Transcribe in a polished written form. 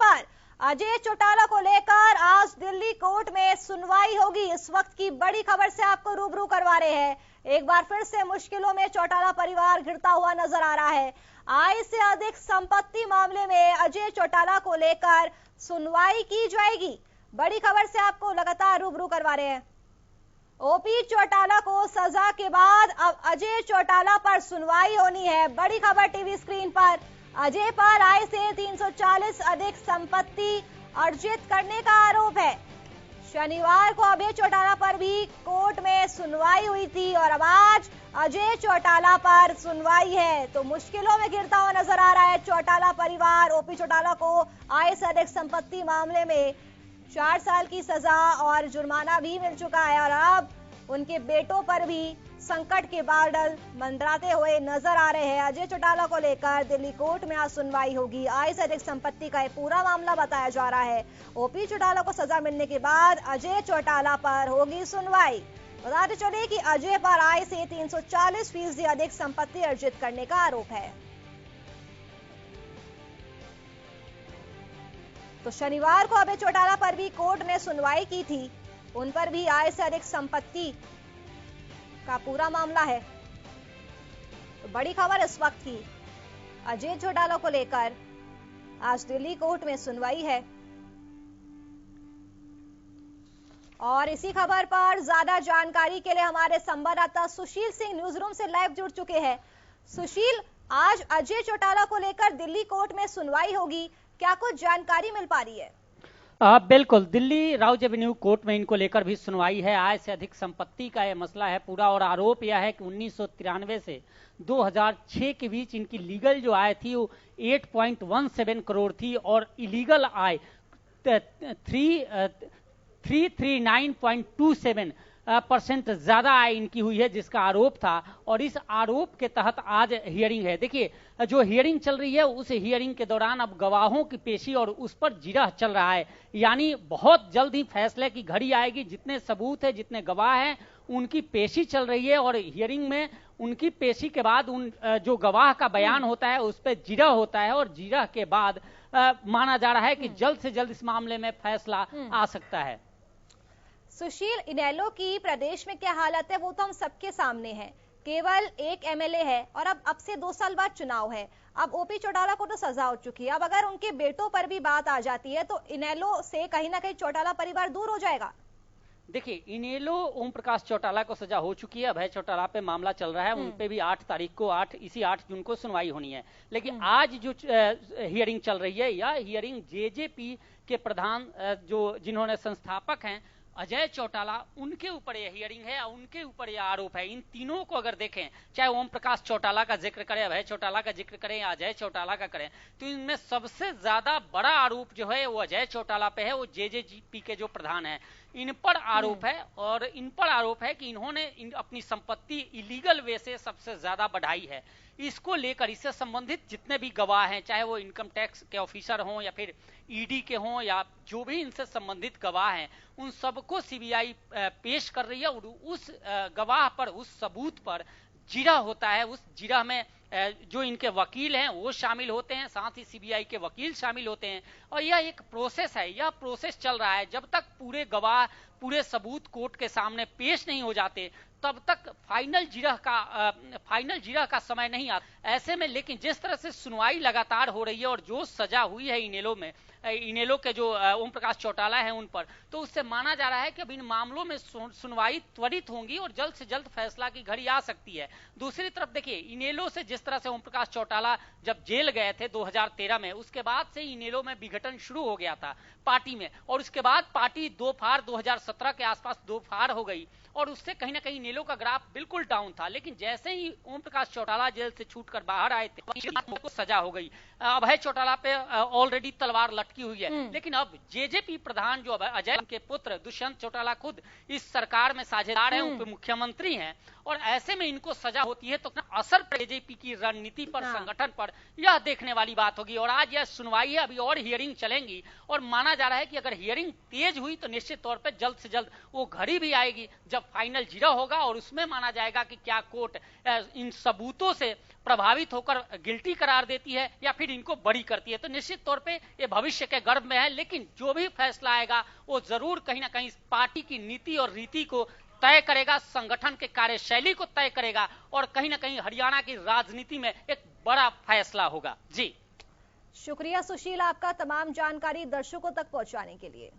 पर अजय चौटाला को लेकर आज दिल्ली कोर्ट में सुनवाई होगी। इस वक्त की बड़ी खबर से आपको रूबरू करवा रहे हैं। एक बार फिर से मुश्किलों में चौटाला परिवार घिरता हुआ नजर आ रहा है। आय से अधिक संपत्ति मामले में अजय चौटाला को लेकर सुनवाई की जाएगी। बड़ी खबर से आपको लगातार रूबरू करवा रहे हैं। ओपी चौटाला को सजा के बाद अब अजय चौटाला पर सुनवाई होनी है। बड़ी खबर टीवी स्क्रीन पर। अजय पर आय से 340 अधिक संपत्ति अर्जित करने का आरोप है। शनिवार को अजय चौटाला पर भी कोर्ट में सुनवाई हुई थी और अब आज अजय चौटाला पर सुनवाई है। तो मुश्किलों में घिरता हुआ नजर आ रहा है चौटाला परिवार। ओपी चौटाला को आय से अधिक संपत्ति मामले में 4 साल की सजा और जुर्माना भी मिल चुका है और अब उनके बेटों पर भी संकट के बादल मंडराते हुए नजर आ रहे हैं। अजय चौटाला को लेकर दिल्ली कोर्ट में आज सुनवाई होगी। आय से अधिक संपत्ति का यह पूरा मामला बताया जा रहा है। ओपी चौटाला को सजा मिलने के बाद अजय चौटाला पर होगी सुनवाई। बताते चले कि अजय पर आय से 340% अधिक संपत्ति अर्जित करने का आरोप है। तो शनिवार को अजय चौटाला पर भी कोर्ट ने सुनवाई की थी। उन पर भी आय से अधिक संपत्ति का पूरा मामला है। तो बड़ी खबर इस वक्त की अजय चौटाला को लेकर आज दिल्ली कोर्ट में सुनवाई है और इसी खबर पर ज्यादा जानकारी के लिए हमारे संवाददाता सुशील सिंह न्यूज रूम से लाइव जुड़ चुके हैं। सुशील, आज अजय चौटाला को लेकर दिल्ली कोर्ट में सुनवाई होगी, क्या कुछ जानकारी मिल पा रही है? बिल्कुल, दिल्ली राउज एवेन्यू कोर्ट में इनको लेकर भी सुनवाई है। आय से अधिक संपत्ति का यह मसला है पूरा और आरोप यह है कि 1993 से 2006 के बीच इनकी लीगल जो आय थी वो 8.17 करोड़ थी और इलीगल आय 339.27% ज्यादा आय इनकी हुई है, जिसका आरोप था और इस आरोप के तहत आज हियरिंग है। देखिए, जो हियरिंग चल रही है उस हियरिंग के दौरान अब गवाहों की पेशी और उस पर जिरह चल रहा है, यानी बहुत जल्द ही फैसले की घड़ी आएगी। जितने सबूत है, जितने गवाह हैं, उनकी पेशी चल रही है और हियरिंग में उनकी पेशी के बाद उन जो गवाह का बयान होता है उस पर जिरह होता है और जिरह के बाद माना जा रहा है कि जल्द से जल्द इस मामले में फैसला आ सकता है। सुशील, इनेलो की प्रदेश में क्या हालत है वो तो हम सबके सामने है। केवल एक एमएलए है और अब से 2 साल बाद चुनाव है। अब ओपी चौटाला को तो सजा हो चुकी है। अब अगर उनके बेटों पर भी बात आ जाती है तो इनेलो से कहीं ना कहीं चौटाला परिवार दूर हो जाएगा। देखिए, इनेलो ओम प्रकाश चौटाला को सजा हो चुकी है। अभय चौटाला पे मामला चल रहा है। उन पे भी 8 तारीख को 8 जून को सुनवाई होनी है। लेकिन आज जो हियरिंग चल रही है, यह हियरिंग जेजेपी के प्रधान जो जिन्होंने संस्थापक हैं अजय चौटाला, उनके ऊपर यह हियरिंग है और उनके ऊपर यह आरोप है। इन तीनों को अगर देखें, चाहे ओम प्रकाश चौटाला का जिक्र करें, अभय चौटाला का जिक्र करें या अजय चौटाला का करें, तो इनमें सबसे ज्यादा बड़ा आरोप जो है वो अजय चौटाला पे है। वो जेजेपी के जो प्रधान है, इन पर आरोप है और इन पर आरोप है कि इन्होंने अपनी संपत्ति इलीगल वे से सबसे ज्यादा बढ़ाई है। इसको लेकर इससे संबंधित जितने भी गवाह हैं, चाहे वो इनकम टैक्स के ऑफिसर हों या फिर ईडी के हों या जो भी इनसे संबंधित गवाह हैं, उन सबको सीबीआई पेश कर रही है और उस गवाह पर, उस सबूत पर जिरह होता है। उस जिरह में जो इनके वकील हैं वो शामिल होते हैं, साथ ही सीबीआई के वकील शामिल होते हैं और यह एक प्रोसेस है। यह प्रोसेस चल रहा है। जब तक पूरे गवाह, पूरे सबूत कोर्ट के सामने पेश नहीं हो जाते तब तक फाइनल जिरह का समय नहीं आता। ऐसे में लेकिन जिस तरह से सुनवाई लगातार हो रही है और जो सजा हुई है इनेलो के जो ओम प्रकाश चौटाला है उन पर, तो उससे माना जा रहा है कि अब इन मामलों में सुनवाई त्वरित होंगी और जल्द से जल्द फैसला की घड़ी आ सकती है। दूसरी तरफ देखिए, इनेलो से जिस तरह से ओम प्रकाश चौटाला जब जेल गए थे 2013 में, उसके बाद से इनेलो में विघटन शुरू हो गया था पार्टी में और उसके बाद पार्टी 2017 के आसपास दो फाड़ हो गई और उससे कहीं ना कहीं इनेलो का ग्राफ बिल्कुल डाउन था। लेकिन जैसे ही ओम प्रकाश चौटाला जेल से छूटकर बाहर आए थे, को सजा हो गई। अभय चौटाला पे ऑलरेडी तलवार लटकी हुई है। लेकिन अब जेजेपी प्रधान जो अजय के पुत्र दुष्यंत चौटाला खुद इस सरकार में साझेदार हैं, उप मुख्यमंत्री हैं और ऐसे में इनको सजा होती है तो असर जेजेपी की रणनीति पर, संगठन पर, यह देखने वाली बात होगी। और आज यह सुनवाई है, अभी और हियरिंग चलेंगी और माना जा रहा है कि अगर हियरिंग तेज हुई तो निश्चित तौर पर जल्द से जल्द वो घड़ी भी आएगी जब फाइनल जिरह होगा और उसमें माना जाएगा कि क्या कोर्ट इन सबूतों से प्रभावित होकर गिल्टी करार देती है या फिर इनको बरी करती है। तो निश्चित तौर पे ये भविष्य के गर्भ में है, लेकिन जो भी फैसला आएगा वो जरूर कहीं ना कहीं पार्टी की नीति और रीति को तय करेगा, संगठन के कार्यशैली को तय करेगा और कहीं ना कहीं हरियाणा की राजनीति में एक बड़ा फैसला होगा। जी शुक्रिया सुशील, आपका तमाम जानकारी दर्शकों तक पहुंचाने के लिए।